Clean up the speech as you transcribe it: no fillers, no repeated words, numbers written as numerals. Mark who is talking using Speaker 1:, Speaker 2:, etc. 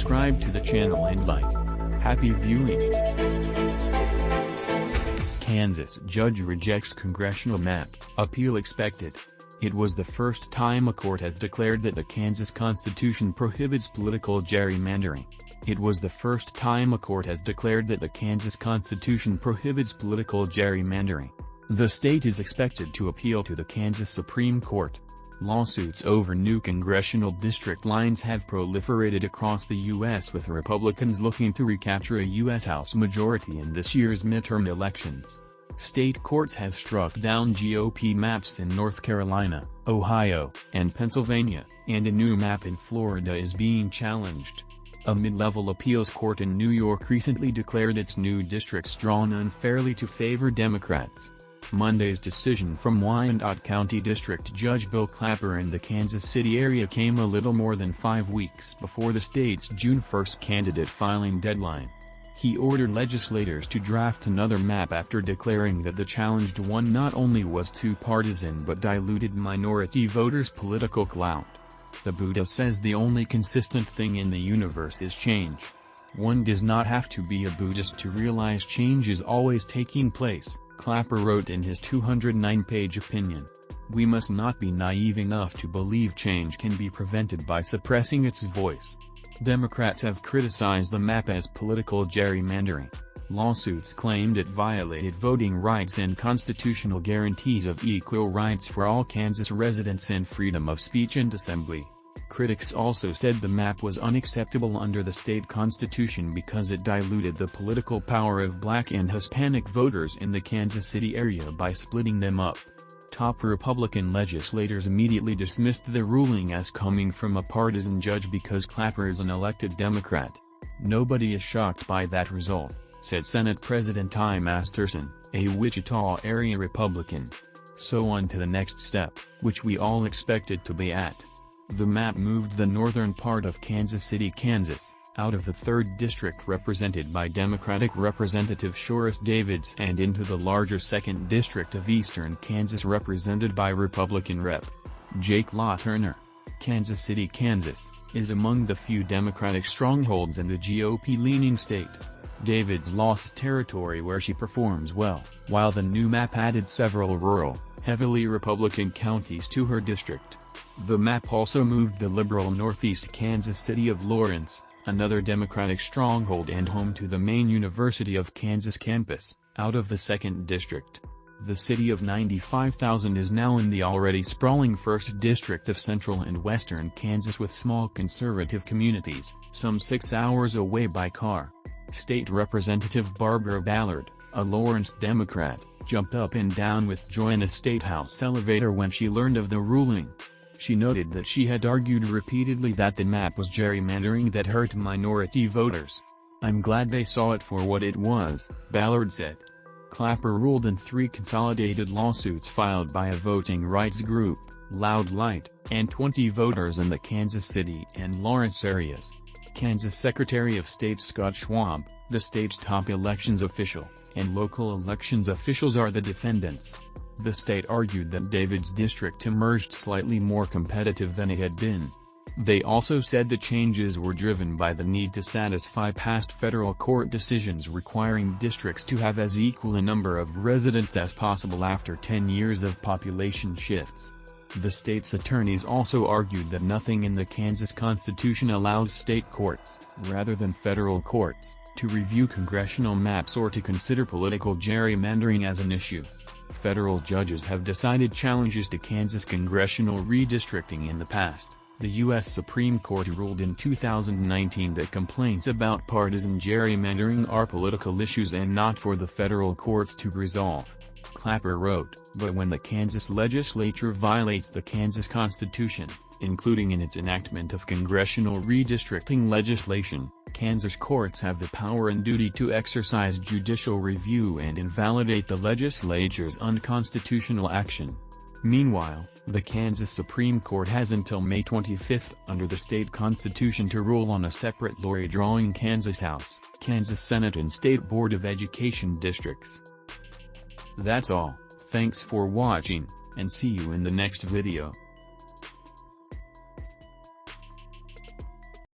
Speaker 1: subscribe to the channel and like. Happy viewing. Kansas judge rejects congressional map, appeal expected. It was the first time a court has declared that the Kansas Constitution prohibits political gerrymandering. It was the first time a court has declared that the Kansas Constitution prohibits political gerrymandering. The state is expected to appeal to the Kansas Supreme Court. Lawsuits over new congressional district lines have proliferated across the U.S., with Republicans looking to recapture a U.S. House majority in this year's midterm elections. State courts have struck down GOP maps in North Carolina, Ohio, and Pennsylvania, and a new map in Florida is being challenged. A mid-level appeals court in New York recently declared its new districts drawn unfairly to favor Democrats. Monday's decision from Wyandotte County District Judge Bill Clapper in the Kansas City area came a little more than 5 weeks before the state's June 1 candidate filing deadline. He ordered legislators to draft another map after declaring that the challenged one not only was too partisan but diluted minority voters' political clout. The Buddha says the only consistent thing in the universe is change. One does not have to be a Buddhist to realize change is always taking place, Clapper wrote in his 209-page opinion. We must not be naive enough to believe change can be prevented by suppressing its voice. Democrats have criticized the map as political gerrymandering. Lawsuits claimed it violated voting rights and constitutional guarantees of equal rights for all Kansas residents and freedom of speech and assembly. Critics also said the map was unacceptable under the state constitution because it diluted the political power of Black and Hispanic voters in the Kansas City area by splitting them up. Top Republican legislators immediately dismissed the ruling as coming from a partisan judge because Clapper is an elected Democrat. Nobody is shocked by that result, said Senate President Ty Masterson, a Wichita area Republican. So on to the next step, which we all expected to be at. The map moved the northern part of Kansas City, Kansas, out of the 3rd District represented by Democratic Representative Shorris Davids and into the larger 2nd District of eastern Kansas represented by Republican Rep. Jake LaTurner. Kansas City, Kansas, is among the few Democratic strongholds in the GOP-leaning state. Davids lost territory where she performs well, while the new map added several rural, heavily Republican counties to her district. The map also moved the liberal northeast Kansas city of Lawrence, another Democratic stronghold and home to the main University of Kansas campus, out of the 2nd District. The city of 95,000 is now in the already sprawling 1st District of central and western Kansas with small conservative communities, some 6 hours away by car. State Representative Barbara Ballard, a Lawrence Democrat, jumped up and down with joy in a State House elevator when she learned of the ruling. She noted that she had argued repeatedly that the map was gerrymandering that hurt minority voters. I'm glad they saw it for what it was, Ballard said. Clapper ruled in 3 consolidated lawsuits filed by a voting rights group, Loud Light, and 20 voters in the Kansas City and Lawrence areas. Kansas Secretary of State Scott Schwab, the state's top elections official, and local elections officials are the defendants. The state argued that David's district emerged slightly more competitive than it had been. They also said the changes were driven by the need to satisfy past federal court decisions requiring districts to have as equal a number of residents as possible after 10 years of population shifts. The state's attorneys also argued that nothing in the Kansas Constitution allows state courts, rather than federal courts, to review congressional maps or to consider political gerrymandering as an issue. Federal judges have decided challenges to Kansas congressional redistricting in the past. The U.S. Supreme Court ruled in 2019 that complaints about partisan gerrymandering are political issues and not for the federal courts to resolve. Clapper wrote, but when the Kansas legislature violates the Kansas Constitution, including in its enactment of congressional redistricting legislation, Kansas courts have the power and duty to exercise judicial review and invalidate the legislature's unconstitutional action. Meanwhile, the Kansas Supreme Court has until May 25 under the state constitution to rule on a separate law drawing Kansas House, Kansas Senate and State Board of Education districts. That's all, thanks for watching, and see you in the next video.